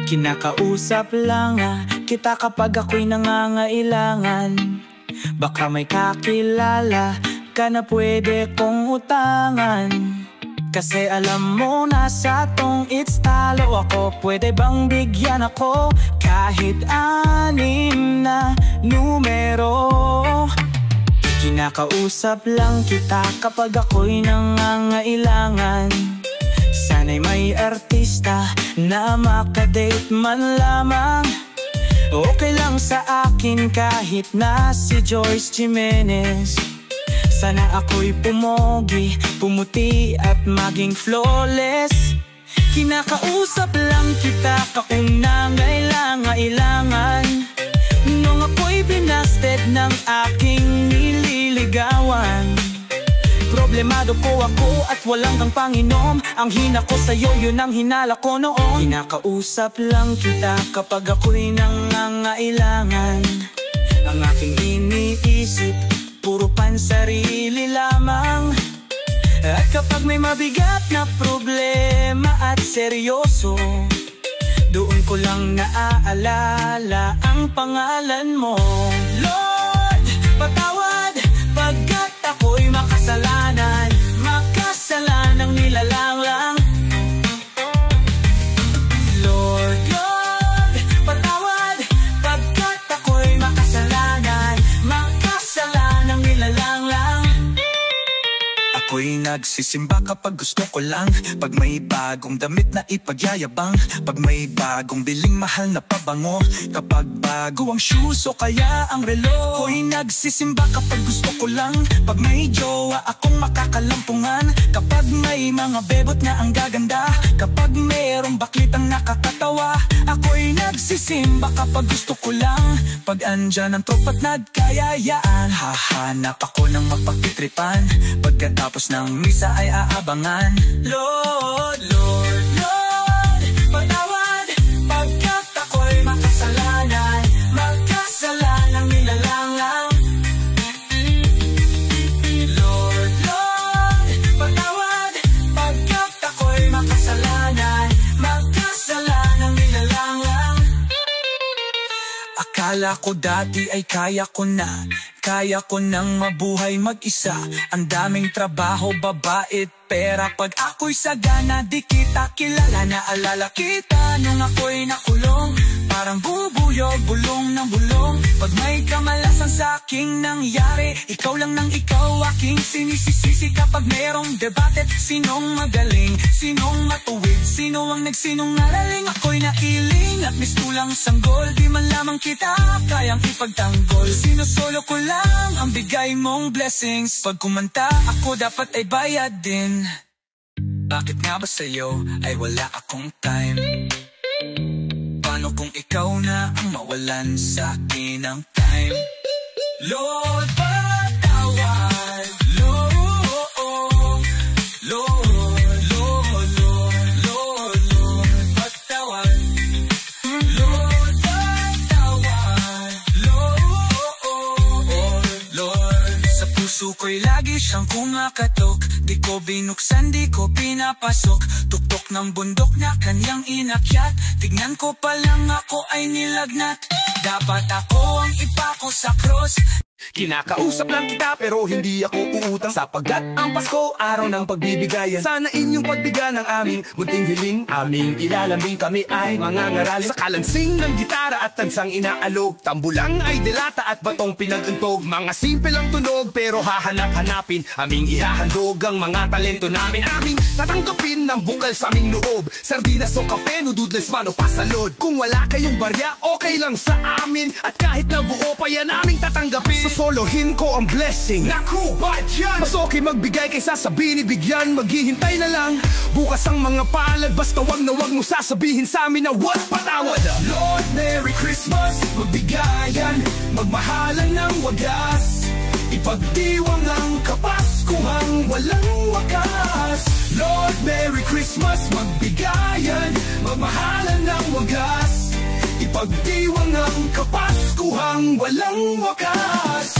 Kinakausap lang kita kapag ako'y nangangailangan. Baka may kakilala ka na pwede kong utangan. Kasi alam mo nasa tong it's talo ako. Pwede bang bigyan ako kahit 6 na numero? Kinakausap lang kita kapag ako'y nangangailangan. Sana'y may artista na makadate man lamang. Okay lang sa akin kahit na si Joyce Jimenez. Sana ako'y pumogi, pumuti at maging flawless. Kinakausap lang kita kung nangailangan. Nung ako'y binasted ng aking nililigawan. Problemado po ako at walang kang panginom. Ang hina ko sa'yo, yun ang hinala ko noon. Kinakausap lang kita kapag ako'y nangangailangan. Ang aking iniisip, puro pansarili lamang. At kapag may mabigat na problema at seryoso, doon ko lang naaalala ang pangalan mo. Lord, patawad pagkat ako'y makasalanan. Makasalanang nilalang lang. Lord, Lord, patawad pagkat ako'y makasalanan. Makasalanang nilalang lang. Ako'y nagsisimba kapag gusto ko lang. Pag may bagong damit na ipagyayabang. Pag may bagong biling mahal na pabango. Kapag bago ang shoes o kaya ang relo. Ako'y nagsisimba kapag gusto ko lang. Pag may jowa akong makakalampungan. Kapag may mga bebot na ang gaganda. Kapag mayroong baklitang nakakatawa. Ako'y nagsisimba kapag gusto ko lang. Pag andyan ang tropa't nagkayayaan. Hahanap ako ng mapagtitripan. Pagkatapos ng misa ay aabangan. Lord, Lord, Lord, patawad pagkat ako'y makasalanan. Makasalanang nilalang lang. Lord, Lord, patawad pagkat ako'y makasalanan. Makasalanang nilalang lang. Akala ko dati ay kaya ko na. Kaya ko nang mabuhay mag-isa. Ang daming trabaho, babait, pera. Pag ako'y sagana, di kita kilala. Naalala kita nung ako'y nakulong. Parang bubuyog, bulong ng bulong. Pag may kamalasan sa aking nangyari, ikaw lang nang ikaw aking sinisisisi. Kapag merong debate, sinong magaling, sinong matuwid, sino ang nagsinungaling. Ako'y nailing at mistulang sanggol. Di man lamang kita kayang ipagtanggol. Sinusolo ko lang ang bigay mong blessings. Pag kumanta ako dapat ay bayad din. Bakit nga ba sa'yo ay wala akong time? Paano kung ikaw na ang mawalan sa akin ng time? Lord, patawad. Lord, Lord, Lord, Lord, Lord, Lord, patawad. Lord, patawad. Lord, sa puso ko'y lagi siyang kumakatok. Di ko binuksan, di ko pinapasok. Tuktok ng bundok na kanyang inakyat. Tignan ko pa lang ako ay nilagnat. Dapat ako ang ipako sa cross. Kinakausap lang kita pero hindi ako uutang. Sapagkat ang Pasko, araw ng pagbibigayan. Sana inyong pagbigan ng aming munting hiling. Aming ilalambing, kami ay mangangaral. Sa kalansing ng gitara at tansang inaalog. Tambulang ay delata at batong pinag-untog. Mga simple lang tunog pero hahanap-hanapin. Aming ihahandog ang mga talento namin. Aming tatanggapin ng bukal sa aming loob. Sardinas o kape, nududles man o pasalod. Kung wala kayong barya, okay lang sa amin. At kahit na buo pa yan aming tatanggapin. Solohin ko ang blessing. Naku, ba't yan? Mas okay magbigay kaysa sa binibigyan. Maghihintay na lang bukas ang mga palad. Basta wag na wag mo sasabihin sa amin na what patawad. Lord, Merry Christmas. Magbigayan, magmahalan ng wagas. Ipagdiwang ang kapaskuhang walang wakas. Lord, Merry Christmas. Magbigayan, magmahalan ng wagas. Ipagdiwang ang kapaskuhang walang wakas.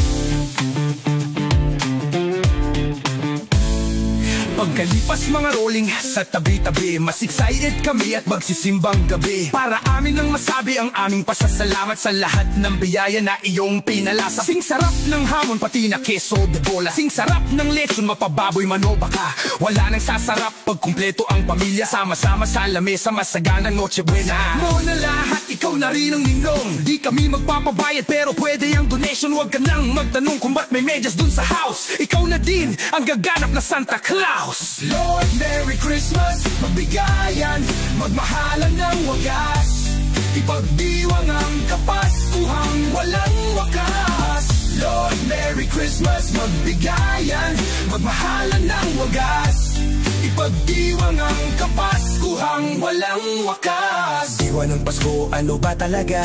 Pagkalipas mga rolling sa tabi-tabi, mas excited kami at magsisimbang gabi, para amin lang masabi ang aming pasasalamat sa lahat ng biyaya na iyong pinalasa. Sing sarap ng hamon pati na keso de bola, sing sarap ng lechon mapababoy manobaka. Wala nang sasarap pag kumpleto ang pamilya, sama-sama sa lamesa masaganang noche buena. Mo na lahat, ikaw na rin ang ninong. Di kami magpapabayad pero pwede ang donation. Huwag ka nang magtanong kung ba't may medyas dun sa house. Ikaw na din ang gaganap na Santa Claus. Lord, Merry Christmas, magbigayan, magmahalan ng wagas, ipagdiwang ang kapaskuhang walang wakas. Lord, Merry Christmas, magbigayan, magmahalan ng wagas, ipagdiwang ang kapaskuhang walang wakas. Diwa ng Pasko, ano ba talaga?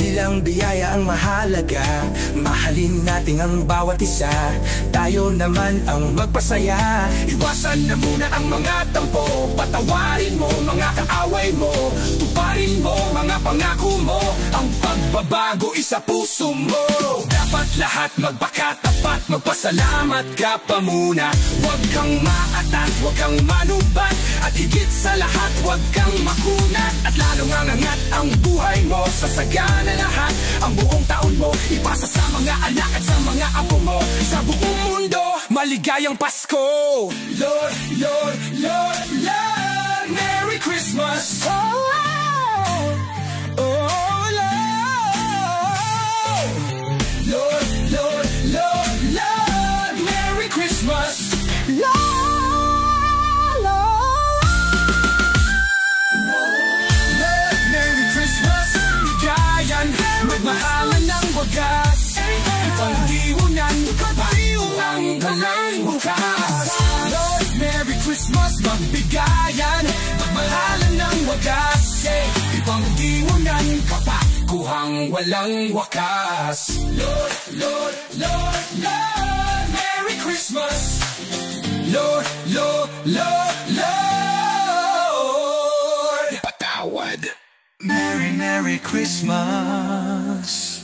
Di lang biyaya ang mahalaga. Mahalin natin ang bawat isa, tayo naman ang magpasaya. Iwasan na muna ang mga tampo, patawarin mo mga kaaway mo, tuparin mo mga pangako mo, ang pagbabago isa puso mo. Dapat lahat magpakatapat, magpasalamat ka pa muna. Huwag kang maatat, huwag kang manubat, at higit sa lahat huwag kang makunat. At lalong angat ang buhay mo, sasagana lahat ang buong taon mo, ipasa sa mga anak at sa mga apo mo, sa buong mundo maligayang Pasko. Lord, Lord, Lord, Lord, Merry Christmas. Oh, oh, oh, Lord, Lord, Lord, Lord, Lord, Merry Christmas. Lord, Lord, Merry Christmas. Bigayan, magmahalan ng wagas, ipagdiwunan, kapayuang walang wakas. Lord, Merry Christmas, magbigayan, magmahalan ng wagas, ipagdiwunan, kapaskuhang walang wakas. Lord, Lord, Lord, Lord, Merry Christmas. Lord, Lord, Lord, Lord, patawad. Merry, Merry Christmas.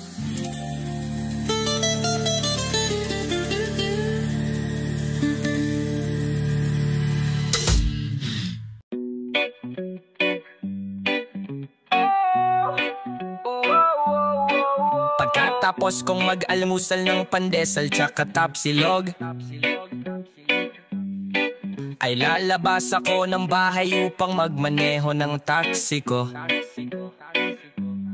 Pagkatapos kong mag-almusal ng pandesal tsaka tapsilog, ay lalabas ako ng bahay upang magmaneho ng taxi ko.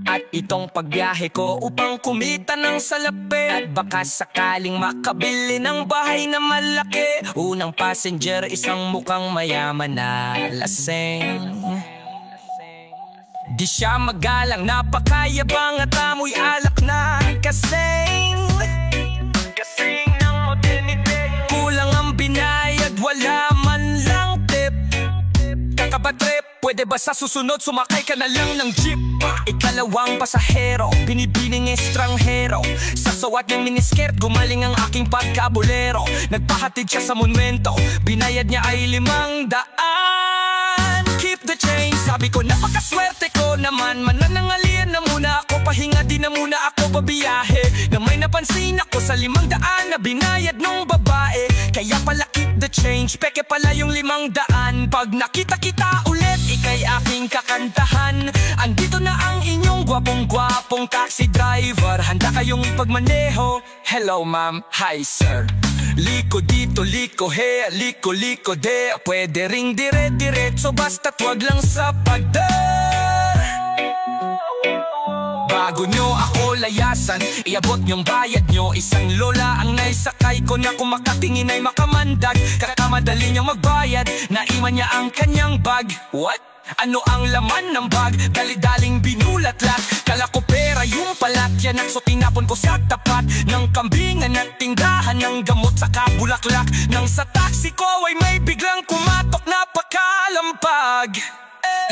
At itong pagbiyahe ko upang kumita ng salapi, at baka sakaling makabili ng bahay na malaki. Unang passenger, isang mukhang mayaman na laseng. Di siya magalang, napakayabang at amoy alak na kasing ng modernite. Kulang ang binayad, wala man lang tip. Kakabatrip, pwede ba sa susunod sumakay ka na lang ng jeep? Ikalawang pasahero, binibining estranghero. Sa sawat ng miniskirt, gumaling ang aking pagkabulero. Nagpahatid siya sa monumento, binayad niya ay 500. Keep the change, sabi ko napakaswerte ko naman. Mananangalian na muna ako, pahinga di na muna ako babiyahe. Na may napansin ako sa 500 na binayad nung babae. Kaya pala keep the change, peke pala yung 500. Pag nakita kita ulit, ikay aking kakantahan. Andito na ang inyong gwapong-gwapong taxi driver. Handa kayong ipagmaneho. Hello ma'am, hi sir. Liko dito, liko he, liko de. Pwede ring dire-diretso, basta't wag lang sa pagdar. Bago nyo ako layasan, iabot nyong bayad nyo. Isang lola ang naisakay ko na kung makatingin ay makamandag. Kakamadali niyang magbayad, naiwan niya ang kanyang bag. What? Ano ang laman ng bag? Dali-daling binulatlat. Kala ko pera yung palatyan, at so tinapon ko sa tapat ng kambingan at tindahan ng gamot sa kabulaklak. Nang sa taxi ko ay may biglang kumatok na pakalampag.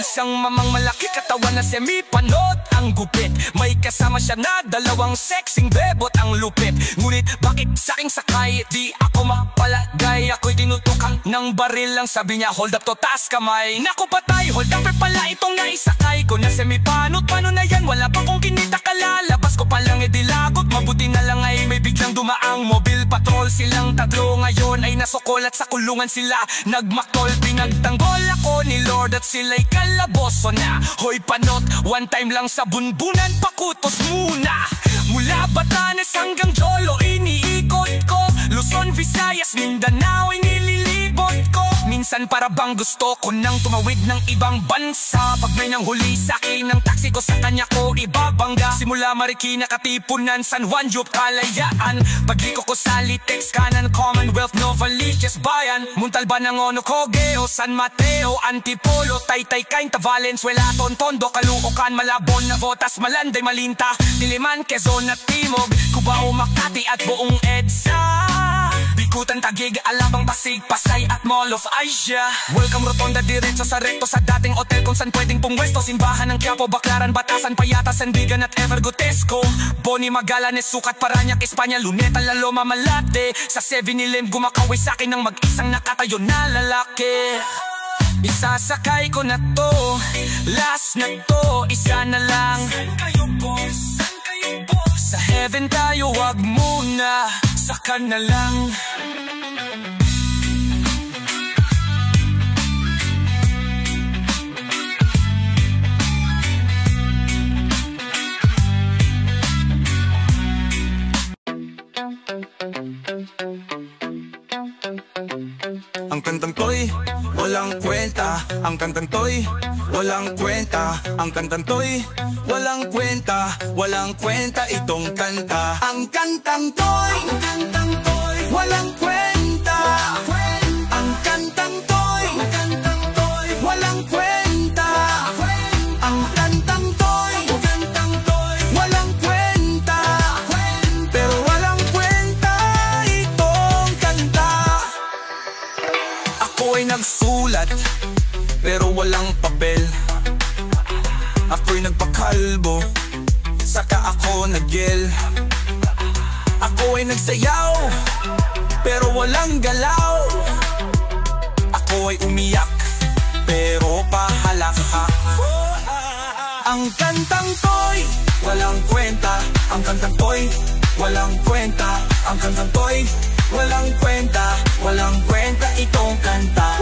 Isang mamang malaki katawan na semi-panot ang gupit. May kasama siya na dalawang sexing bebot ang lupit. Ngunit bakit sa'king sakay di ako mapalagay? Ako'y tinutukan ng baril lang, sabi niya hold up to, taas kamay. Naku patay, hold up pala itong naisakay ko na semi-panot. Paano na yan? Wala pa kong kinita, kalalabas ko palang dilagot. Mabuti na lang ay may biglang dumaang mobile patrol. Silang tatlo ngayon ay nasukol at sa kulungan sila nagmakol. Pinagtanggol ako ni Lord at sila'y kalaboso na. Hoy panot, one time lang sa bunbunan, pakutos muna. Mula Batanes hanggang Jolo iniikot ko. Luzon, Visayas, Mindanao inililibot ko. Minsan para bang gusto ko nang tumawid ng ibang bansa. Pag may nang huli sa'kin ng taxi ko, sa kanya ko ibabangga. Simula Marikina, Katipunan, San Juan, Yup, Kalayaan. Pagliko ko sa Litex, Kanan, Commonwealth, Novaliches, Bayan, Muntalban, Nangono, Cogeo, San Mateo, Antipolo, Taytay, Cainta, Valenzuela, Tondo, Caloocan, Malabon, Navotas, Malanday, Malinta, Diliman, Quezon at Timog, Cubao, Makati at buong EDSA. Bikutan, Taguig, Alabang, Pasig, Pasay at Mall of Asia. Welcome Rotonda, diretso sa rekto sa dating hotel kung saan pwedeng pumwesto. Simbahan ng Quiapo, Baclaran, Batasan, Payata, Sandigan at Evergotesco. Boni, Magallanes, Sucat, Parañaque, Espanya, Luneta, La Loma, Malate. Sa 7-Eleven gumakaway sa'kin ng mag-isang nakatayo na lalaki. Isasakay ko na to, last na to, isa na lang. San kayo boss? San kayo boss? Sa heaven tayo, wag muna, saka na lang. Ang kantang to'y walang kwenta. Ang kantang to'y walang kwenta. Ang kantang to'y walang kwenta. Walang kwenta itong kanta. Ang kantang to'y walang kwenta. Ang kantang to'y walang kwenta. Ang kantang to'y walang kwenta. Pero walang kwenta itong kanta. Ako'y nagsulat pero walang papel. Ako'y nagpakalbo saka ako nag-gel. Ako'y nagsayaw pero walang galaw. Ako'y umiyak pero pahalaka. Ang kantang to'y walang kwenta. Ang kantang to'y walang kwenta. Ang kantang to'y walang kwenta. Walang kwenta itong kanta.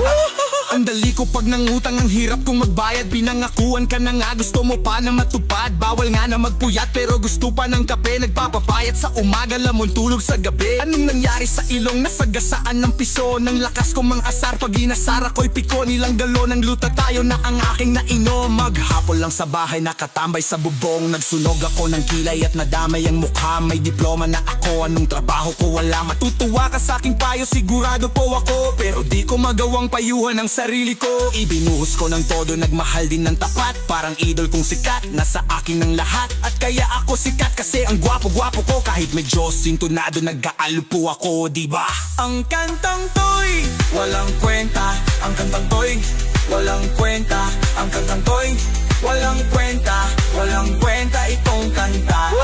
Ang dali ko pag nangutang, ang hirap kong magbayad. Pinangakuan ka na nga, gusto mo pa na matupad. Bawal nga na magpuyat pero gusto pa ng kape. Nagpapapayat sa umaga, lamon tulog sa gabi. Anong nangyari sa ilong, nasagasaan ng piso. Nang lakas ko mang asar, pag inasar ako'y piko. Nilang galon ng luta tayo na ang aking nainom. Maghapon lang sa bahay, nakatambay sa bubong. Nagsunog ako ng kilay at nadamay ang mukha. May diploma na ako, anong trabaho ko wala. Matutuwa ka sa aking payo, sigurado po ako. Pero di ko magawang payuhan ang sarili ko. Ibinuhos ko ng todo, nagmahal din ng tapat. Parang idol kong sikat, nasa akin ng lahat. At kaya ako sikat kasi ang gwapo-gwapo ko. Kahit medyo sintonado, nag-aalupo ako, diba? Ang kantang to'y walang kwenta. Ang kantang to'y walang kwenta. Ang kantang to'y walang kwenta. Walang kwenta itong kanta.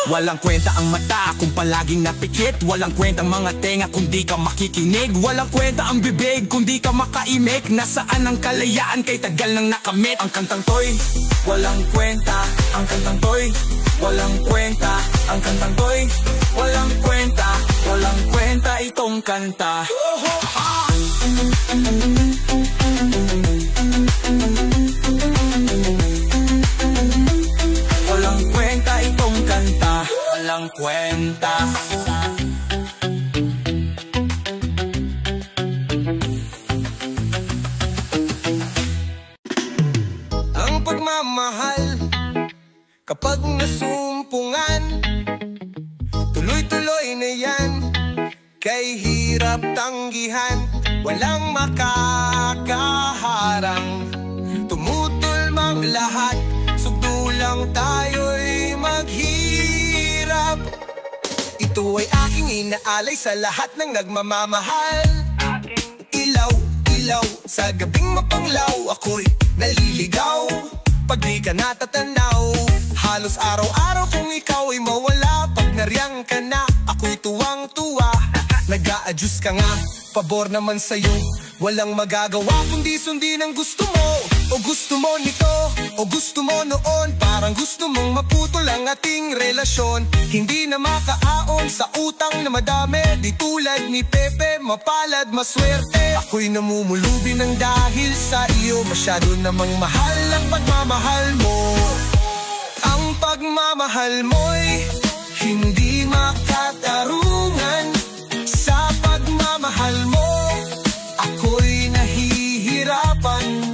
Walang kwenta ang mata kung palaging napikit. Walang kwenta ang mga tenga kung di ka makikinig. Walang kwenta ang bibig kung di ka makaimik. Nasaan ang kalayaan kay tagal nang nakamit. Ang kantang to'y walang kwenta. Ang kantang to'y walang kwenta. Ang kantang to'y walang kwenta. Walang kwenta itong kanta. Walang kwenta itong kanta. Walang kwenta. Ang pagmamahal kapag nasumpungan, tuloy-tuloy na yan. Kay hirap tanggihan, walang makakaharang. Tumutulmang lahat, sugdo lang tayo'y maghirap. Ito ay aking inaalay sa lahat ng nagmamamahal. Ilaw, ilaw, sa gabing mapanglaw, ako'y naliligaw pag di ka natatanaw. Halos araw-araw kung ikaw ay mawala. Pag nariyang ka na, ako'y tuwang-tuwa. Nag-a-adjust ka nga, pabor naman sa'yo. Walang magagawa kundi sundin ang gusto mo o gusto mo nito. O gusto mo noon, parang gusto mong maputol ang ating relasyon. Hindi na makaaon sa utang na madami, di tulad ni Pepe, mapalad, maswerte. Ako'y namumulubi ng dahil sa iyo, masyado namang mahal ang pagmamahal mo. Ang pagmamahal mo'y hindi makatarungan. Sa pagmamahal mo, ako'y nahihirapan.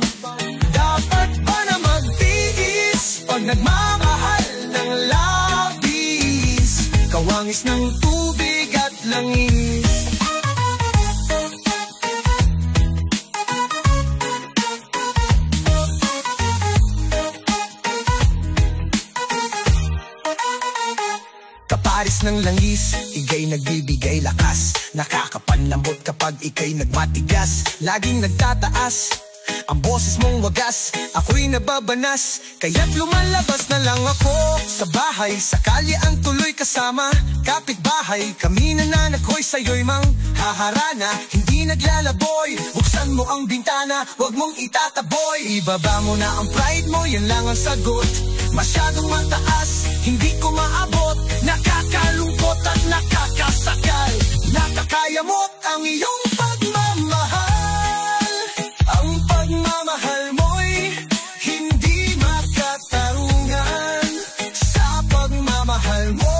Dapat ba na magtiis pag nagmamahal ng labis? Kawangis ng tubig at langis. Kaparis ng langis, ika'y nagbibigay lakas. Nakakapanlambot kapag ika'y nagmatigas. Laging nagtataas ang boses mong wagas, ako'y nababanas. Kaya't lumalabas na lang ako sa bahay, sa kalye ang tuloy kasama. Kapitbahay, kami nananak ko'y sa'yo'y mang haharana. Hindi naglalaboy, buksan mo ang bintana, wag mong itataboy. Ibaba mo na ang pride mo, yan lang ang sagot. Masyadong mataas, hindi ko maabot. Nakakalungkot at nakakasakal. Nakakayamot ang iyong pagmamahal. Ang pagmamahal mo'y hindi makatarungan. Sa pagmamahal mo,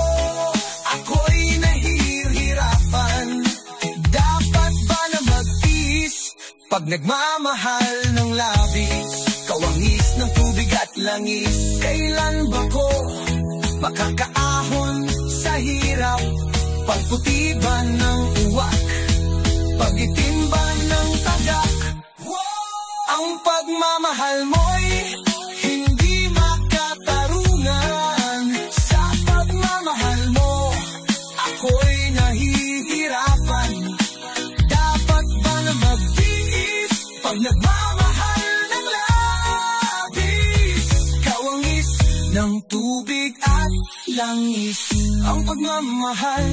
ako'y nahihirapan. Dapat ba na magtiis pag nagmamahal ng labis? Kawangis ng tubig at langis. Kailan ba ko makakaahon sa hirap? Pagputi ba ng uwak? Pagitim ba ng tagak? Ang pagmamahal mo'y hindi makatarungan. Sa pagmamahal mo, ako'y nahihirapan. Dapat ba na magtiis pag nagmamahal ng labis? Kawangis ng tubig at langis. Ang pagmamahal,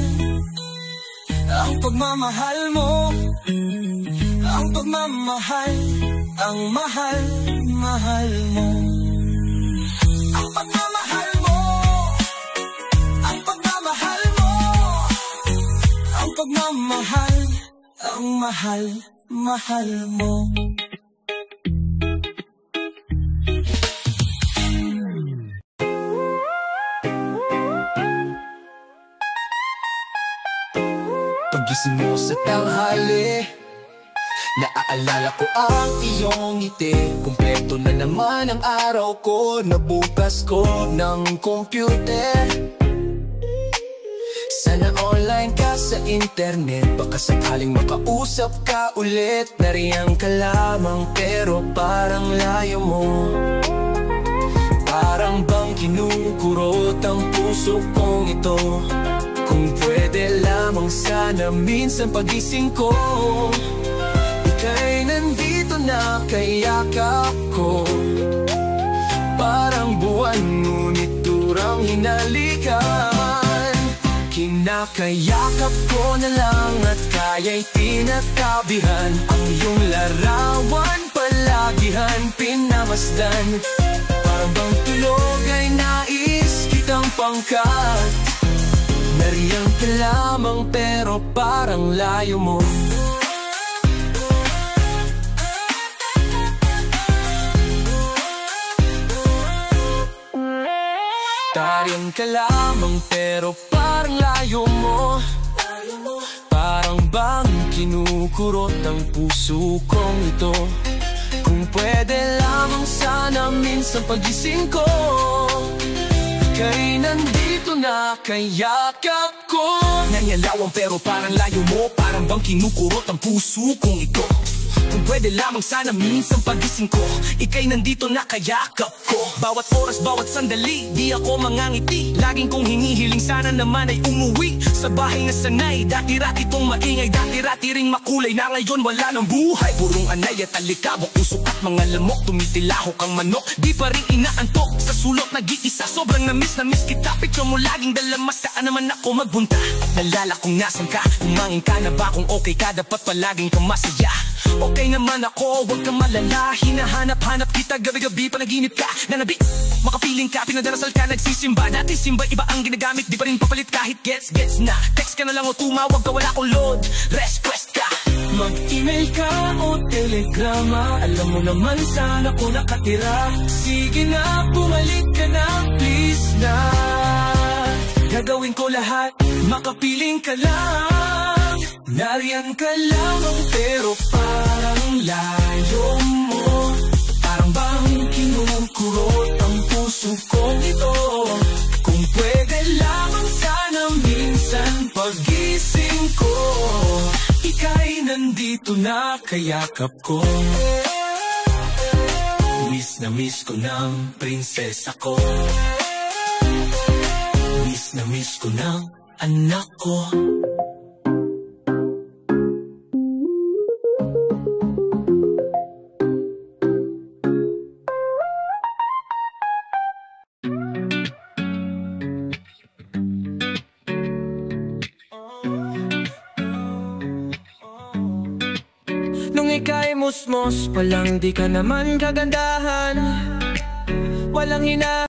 ang pagmamahal mo, ang pagmamahal, ang mahal-mahal mo. Ang pagmamahal mo, ang pagmamahal mo, ang pagmamahal, ang mahal-mahal mo. Pagising mo sa tanghali, naaalala ko ang iyong ngiti. Kumpleto na naman ang araw ko, nabukas ko ng computer. Sana online ka sa internet, baka sakaling makausap ka ulit. Nariyan ka lamang pero parang layo mo. Parang bang kinukurot ang puso kong ito. Kung pwede lamang sana minsan pagising ko, ika'y nandito na kayakap ko. Parang buwan ngunit turang hinalikan. Kinakayakap ko na lang at kaya'y tinatabihan. Ang iyong larawan palagihan pinamasdan. Parang bang tulog ay nais kitang pangkat. Nariyan ka lamang pero parang layo mo. Nariyan ka lamang pero parang layo mo. Parang bang kinukurot ang puso kong ito. Kung pwede lamang sana minsan pagising ko, ika'y nandito na kayakap ko. Nangyayawan pero parang layo mo. Parang bang kinukurot ang puso kong ito. Kung pwede lamang sana minsan pagising ko, ika'y nandito na kayakap ko. Bawat oras, bawat sandali, di ako mangangiti. Laging kong hinihiling sana naman ay umuwi sa bahay na sanay. Dati-rati itong maingay, dati-rati ring makulay. Na ngayon wala ng buhay, purong anay at alikabok. Usok at mga lamok, tumitilahok ang manok. Di pa rin inaantok, sa sulok nag-iisa. Sobrang na-miss kita, picture mo laging dalamas. Saan naman ako magbunta? Nalala kung nasan ka, umangin ka na ba? Kung okay ka, dapat palaging kamasaya. Okay bagay naman ako, huwag kang malala. Hinahanap-hanap kita, gabi-gabi panaginip ka. Nanabi, makapiling ka, pinadarasal ka, nagsisimba. Dati simba, iba ang ginagamit, di pa rin papalit kahit gets na. Text ka na lang o tumawag ka, wala ko load, request ka. Mag-email ka o telegrama, alam mo naman saan ako nakatira. Sige na, bumalik ka na, please na. Gagawin ko lahat, makapiling ka lang. Nariyan ka lamang pero parang layo mo. Parang bang kinukurot ang puso kong ito. Kung pwede lamang sana minsan pagising ko, ika'y nandito na kayakap ko. Miss na miss ko ng prinsesa ko. Miss na miss ko ng anak ko. Nung ika'y musmos pa lang, di ka naman kagandahan. Walang hina